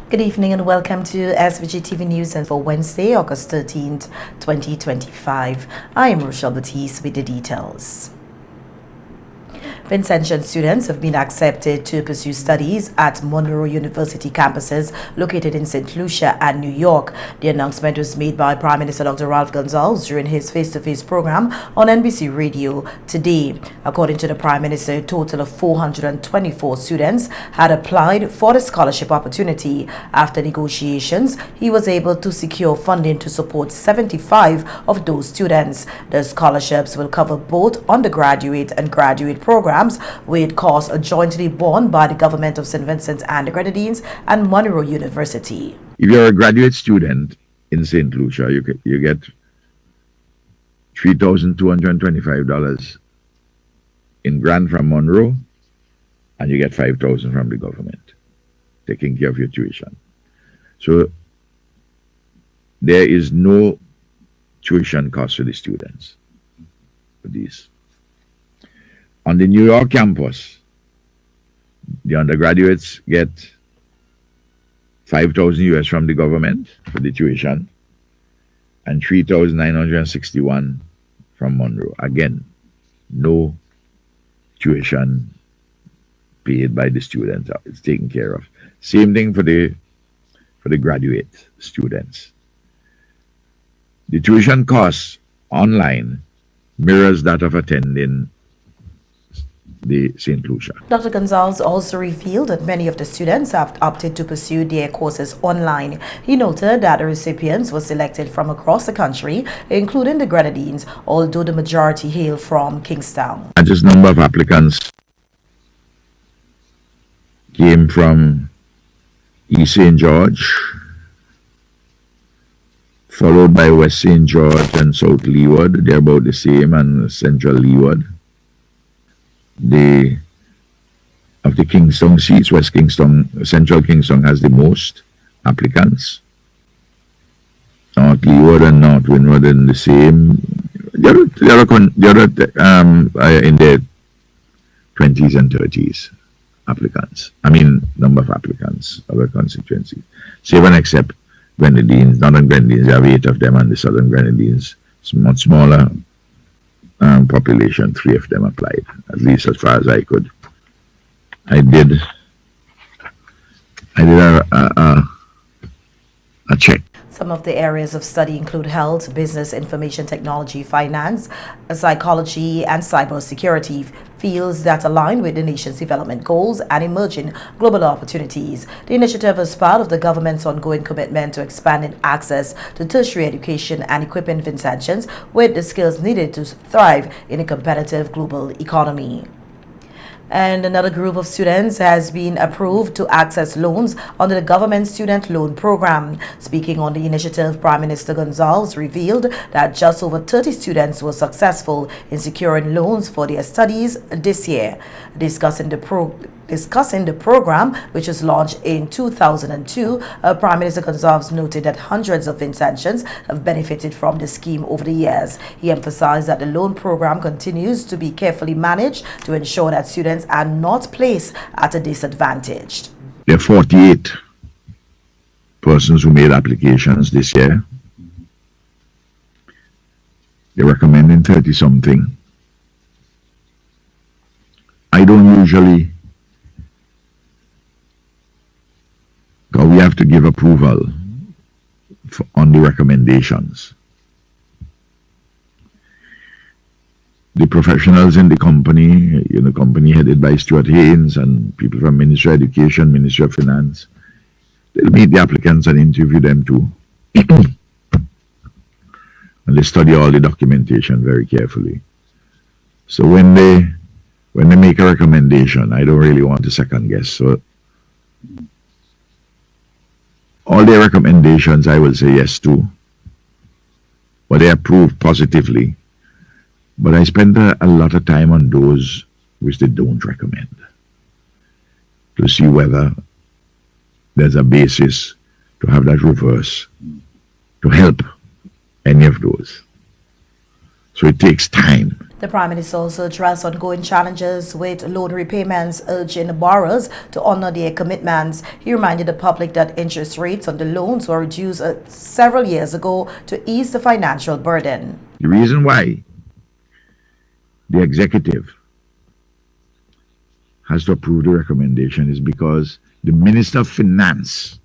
Good evening and welcome to SVG-TV News and for Wednesday, August 13th, 2025. I am Rochelle Batiste with the details. Vincentian students have been accepted to pursue studies at Monroe University campuses located in St. Lucia and New York. The announcement was made by Prime Minister Dr. Ralph Gonsalves during his face-to-face program on NBC Radio today. According to the Prime Minister, a total of 424 students had applied for the scholarship opportunity. After negotiations, he was able to secure funding to support 75 of those students. The scholarships will cover both undergraduate and graduate programs, with costs jointly borne by the government of St. Vincent and the Grenadines and Monroe University. If you're a graduate student in St. Lucia, you get $3,225 in grant from Monroe, and you get $5,000 from the government, taking care of your tuition. So there is no tuition cost for the students for these. On the New York campus, the undergraduates get $5,000 US from the government for the tuition and $3,961 from Monroe. Again, no tuition paid by the students. It's taken care of. Same thing for the graduate students. The tuition cost online mirrors that of attending the St. Lucia. Dr. Gonsalves also revealed that many of the students have opted to pursue their courses online. He noted that the recipients were selected from across the country, including the Grenadines, although the majority hail from Kingstown. The largest number of applicants came from East St. George, followed by West St. George and South Leeward. They're about the same, and Central Leeward. Of the Kingston seats, West Kingston, Central Kingston has the most applicants. North Leeward and North Windward in the same. They're in their 20s and 30s applicants. I mean, number of applicants, other constituencies. Save and except Grenadines, Northern Grenadines, there are 8 of them, and the Southern Grenadines, much smaller population, 3 of them applied, at least as far as I could. I did a check. Some of the areas of study include health, business, information technology, finance, psychology, and cybersecurity, fields that align with the nation's development goals and emerging global opportunities. The initiative is part of the government's ongoing commitment to expanding access to tertiary education and equipping Vincentians with the skills needed to thrive in a competitive global economy. And another group of students has been approved to access loans under the government student loan program. Speaking on the initiative, Prime Minister Gonsalves revealed that just over 30 students were successful in securing loans for their studies this year. Discussing the program, which was launched in 2002, Prime Minister Gonsalves noted that hundreds of Vincentians have benefited from the scheme over the years. He emphasized that the loan program continues to be carefully managed to ensure that students are not placed at a disadvantage. There are 48 persons who made applications this year. They're recommending 30-something. I don't usually, because we have to give approval on the recommendations. The professionals in the company, company headed by Stuart Haynes and people from Ministry of Education, Ministry of Finance, they'll meet the applicants and interview them too. And they study all the documentation very carefully. So when they make a recommendation, I don't really want to second guess. So all their recommendations I will say yes to, but they approve positively. But I spend a lot of time on those which they don't recommend, to see whether there's a basis to have that reverse, to help any of those. So it takes time. The Prime Minister also addressed ongoing challenges with loan repayments, urging borrowers to honor their commitments. He reminded the public that interest rates on the loans were reduced several years ago to ease the financial burden. The reason why the executive has to approve the recommendation is because the Minister of Finance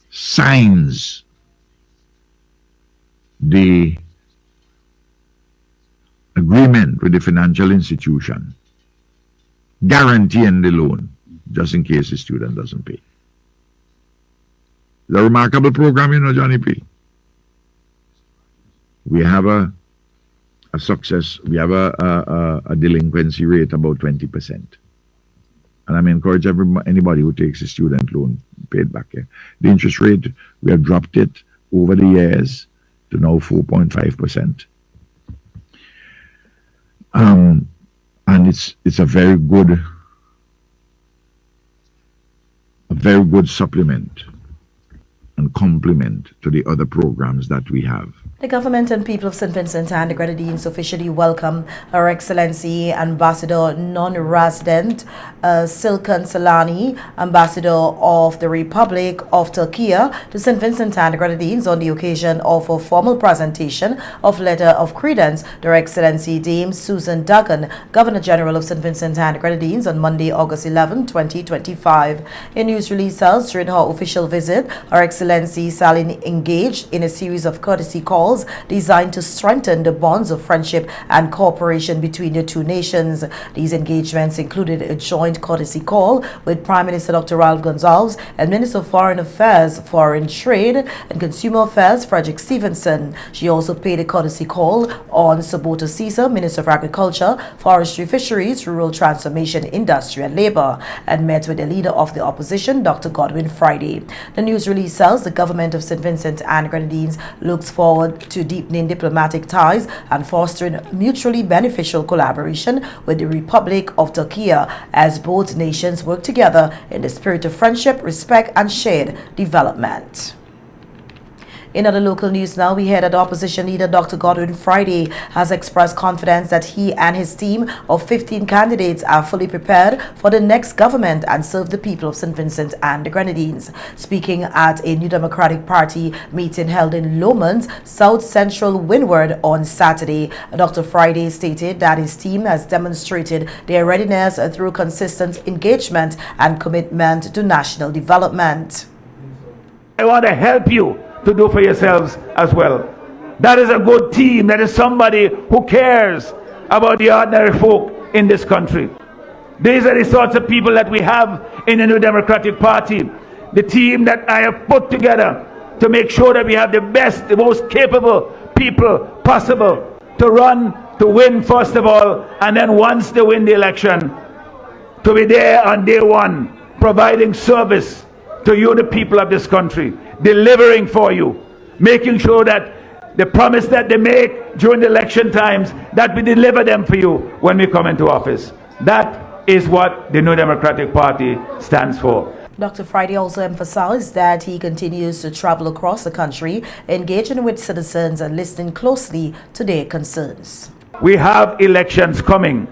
signs the agreement with the financial institution guaranteeing the loan just in case the student doesn't pay. It's a remarkable program, you know, Johnny P. We have a success, we have a delinquency rate about 20%. And I'm encourage anybody who takes a student loan paid back here. The interest rate, we have dropped it over the years to now 4.5%. And it's a very good supplement and complement to the other programs that we have. The government and people of St. Vincent and the Grenadines officially welcome Her Excellency Ambassador Non-Resident Silkan Salani, Ambassador of the Republic of Turkey, to St. Vincent and the Grenadines on the occasion of a formal presentation of letter of credence to Her Excellency Dame Susan Duggan, Governor General of St. Vincent and the Grenadines, on Monday, August 11, 2025. In news release tells, during her official visit, Her Excellency Salin engaged in a series of courtesy calls designed to strengthen the bonds of friendship and cooperation between the two nations. These engagements included a joint courtesy call with Prime Minister Dr. Ralph Gonsalves and Minister of Foreign Affairs, Foreign Trade and Consumer Affairs, Frederick Stevenson. She also paid a courtesy call on Sabota Caesar, Minister of Agriculture, Forestry, Fisheries, Rural Transformation, Industry and Labour, and met with the leader of the opposition, Dr. Godwin Friday. The news release says the government of St. Vincent and Grenadines looks forward to deepening diplomatic ties and fostering mutually beneficial collaboration with the Republic of Turkey as both nations work together in the spirit of friendship, respect and shared development. In other local news now, we hear that opposition leader Dr. Godwin Friday has expressed confidence that he and his team of 15 candidates are fully prepared for the next government and serve the people of St. Vincent and the Grenadines. Speaking at a New Democratic Party meeting held in Lomond, South Central Windward on Saturday, Dr. Friday stated that his team has demonstrated their readiness through consistent engagement and commitment to national development. I want to help you to do for yourselves as well. That is a good team. That is somebody who cares about the ordinary folk in this country. These are the sorts of people that we have in the New Democratic Party. The team that I have put together to make sure that we have the best, the most capable people possible to run, to win first of all, and then once they win the election, to be there on day one, providing service to you, the people of this country, delivering for you, making sure that the promise that they make during the election times, that we deliver them for you when we come into office. That is what the New Democratic Party stands for. Dr. Friday also emphasized that he continues to travel across the country, engaging with citizens and listening closely to their concerns. We have elections coming.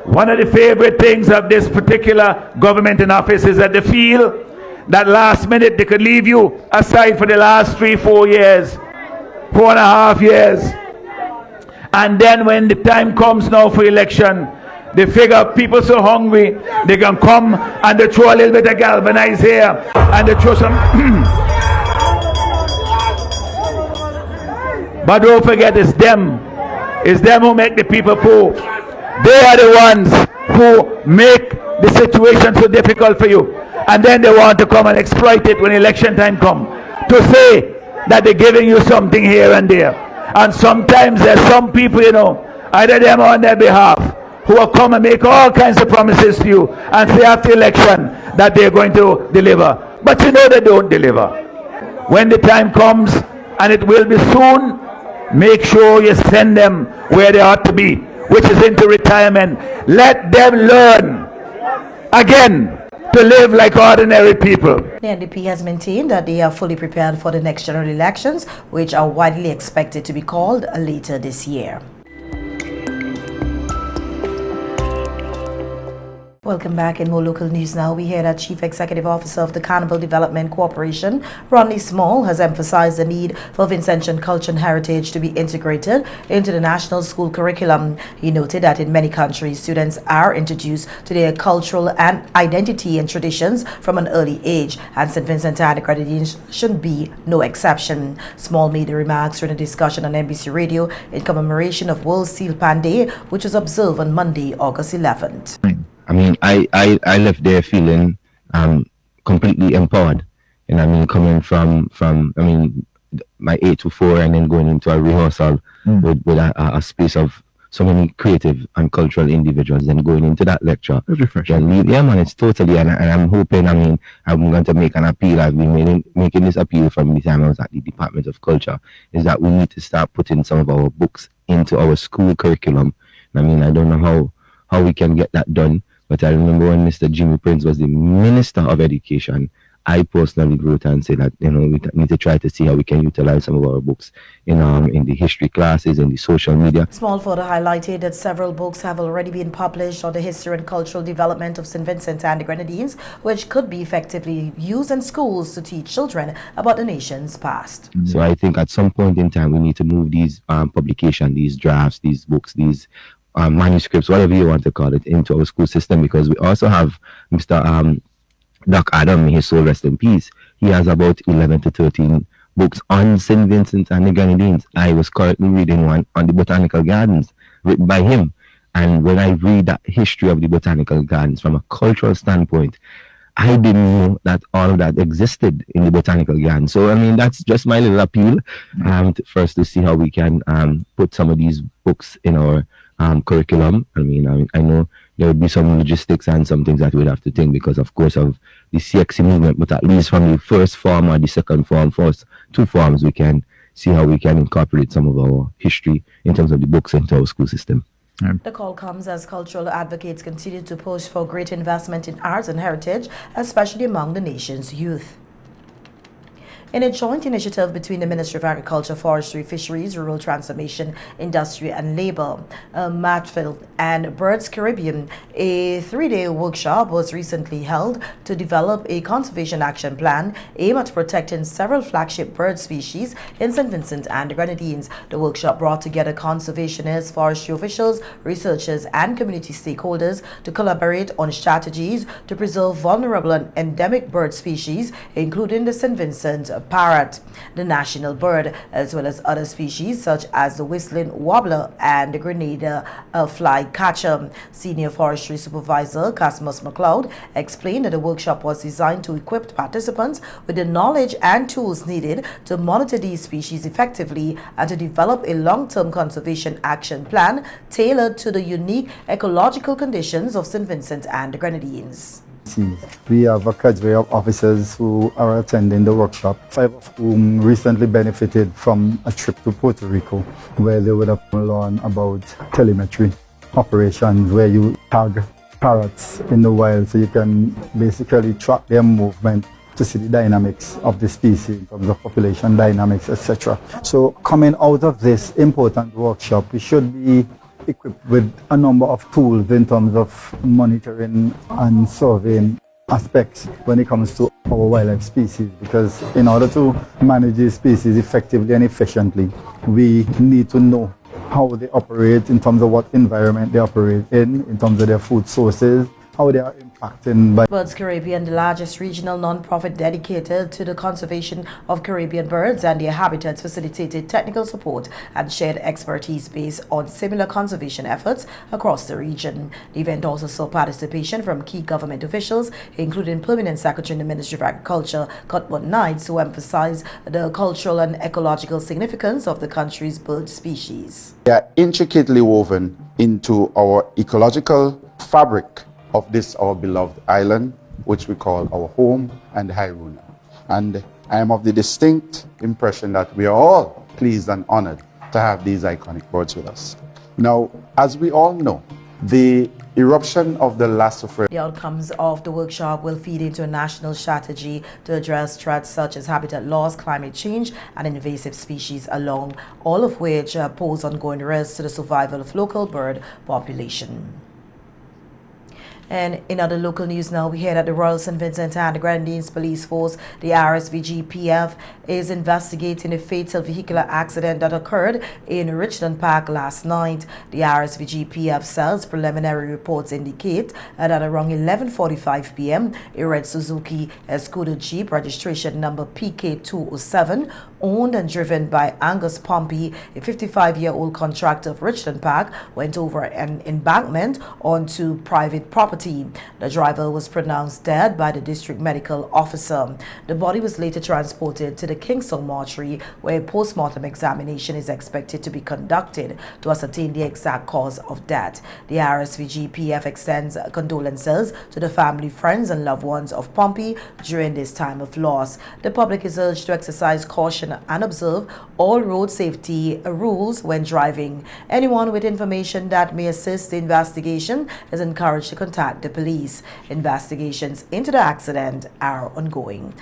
One of the favorite things of this particular government in office is that they feel that last minute they could leave you aside for the last 3-4 years, 4.5 years. And then when the time comes now for election, they figure people so hungry, they can come and they throw a little bit of galvanized here and they throw some. But don't forget, it's them who make the people poor. They are the ones who make the situation so difficult for you. And then they want to come and exploit it when election time comes, to say that they're giving you something here and there. And sometimes there's some people, you know, either them or on their behalf, who will come and make all kinds of promises to you and say after election that they're going to deliver. But you know they don't deliver. When the time comes, and it will be soon, make sure you send them where they ought to be, which is into retirement. Let them learn again to live like ordinary people. The NDP has maintained that they are fully prepared for the next general elections, which are widely expected to be called later this year. Welcome back. In more local news now, we hear that Chief Executive Officer of the Carnival Development Corporation, Ronnie Small, has emphasized the need for Vincentian culture and heritage to be integrated into the national school curriculum. He noted that in many countries, students are introduced to their cultural and identity and traditions from an early age, and St. Vincent and the Grenadines should be no exception. Small made the remarks during a discussion on NBC Radio in commemoration of World Seal Pan Day, which was observed on Monday, August 11th. I mean, I left there feeling completely empowered. And I mean, coming from my 8 to 4 and then going into a rehearsal with a space of so many creative and cultural individuals, and going into that lecture. It's refreshing. Yeah, man, it's totally, and I'm hoping, I'm going to make an appeal. I've been making this appeal from the time I was at the Department of Culture, is that we need to start putting some of our books into our school curriculum. I mean, I don't know how we can get that done. But I remember when Mr. Jimmy Prince was the Minister of Education, I personally wrote and said that, we need to try to see how we can utilize some of our books in the history classes, in the social media. Small further highlighted that several books have already been published on the history and cultural development of St. Vincent and the Grenadines, which could be effectively used in schools to teach children about the nation's past. So I think at some point in time, we need to move these publications, these drafts, these books, these manuscripts, whatever you want to call it, into our school system, because we also have Mr. Doc Adam, may his soul rest in peace. He has about 11 to 13 books on St. Vincent and the Grenadines. I was currently reading one on the botanical gardens written by him. And when I read that history of the botanical gardens from a cultural standpoint, I didn't know that all of that existed in the botanical garden. So, I mean, that's just my little appeal first to see how we can put some of these books in our curriculum. I know there would be some logistics and some things that we'd have to think because, of course, of the CXC movement, but at least from the first form or the second form, first 2 forms, we can see how we can incorporate some of our history in terms of the books into our school system. The call comes as cultural advocates continue to push for great investment in arts and heritage, especially among the nation's youth. In a joint initiative between the Ministry of Agriculture, Forestry, Fisheries, Rural Transformation, Industry and Labour, Matfield and Birds Caribbean, a 3-day workshop was recently held to develop a conservation action plan aimed at protecting several flagship bird species in St. Vincent and the Grenadines. The workshop brought together conservationists, forestry officials, researchers and community stakeholders to collaborate on strategies to preserve vulnerable and endemic bird species, including the St. Vincent parrot, the national bird, as well as other species such as the whistling warbler and the Grenada flycatcher. Senior Forestry Supervisor Casmus McLeod explained that the workshop was designed to equip participants with the knowledge and tools needed to monitor these species effectively and to develop a long-term conservation action plan tailored to the unique ecological conditions of St. Vincent and the Grenadines. We have a cadre of officers who are attending the workshop, 5 of whom recently benefited from a trip to Puerto Rico, where they would have learned about telemetry operations, where you tag parrots in the wild so you can basically track their movement to see the dynamics of the species in terms of population dynamics, etc. So coming out of this important workshop, we should be equipped with a number of tools in terms of monitoring and surveying aspects when it comes to our wildlife species, because in order to manage these species effectively and efficiently, we need to know how they operate in terms of what environment they operate in terms of their food sources, how they are impacting by Birds Caribbean, the largest regional non-profit dedicated to the conservation of Caribbean birds and their habitats, facilitated technical support and shared expertise based on similar conservation efforts across the region. The event also saw participation from key government officials, including Permanent Secretary in the Ministry of Agriculture, Cuthbert Knights, who emphasized the cultural and ecological significance of the country's bird species. They are intricately woven into our ecological fabric of this our beloved island, which we call our home and Hairuna. And I am of the distinct impression that we are all pleased and honored to have these iconic birds with us. Now, as we all know, the eruption of the last of the outcomes of the workshop will feed into a national strategy to address threats such as habitat loss, climate change, and invasive species along, all of which pose ongoing risks to the survival of local bird population. And in other local news now, we hear that the Royal St. Vincent and the Grenadines Police Force, the SVG-PF, is investigating a fatal vehicular accident that occurred in Richland Park last night. The SVG-PF says preliminary reports indicate that around 11:45 p.m., a red Suzuki Escudo Jeep registration number PK207, owned and driven by Angus Pompey, a 55-year-old contractor of Richland Park, went over an embankment onto private property. The driver was pronounced dead by the district medical officer. The body was later transported to the Kingston mortuary, where a post-mortem examination is expected to be conducted to ascertain the exact cause of death. The SVG-PF extends condolences to the family, friends, and loved ones of Pompey during this time of loss. The public is urged to exercise caution and observe all road safety rules when driving. Anyone with information that may assist the investigation is encouraged to contact the police. Investigations into the accident are ongoing.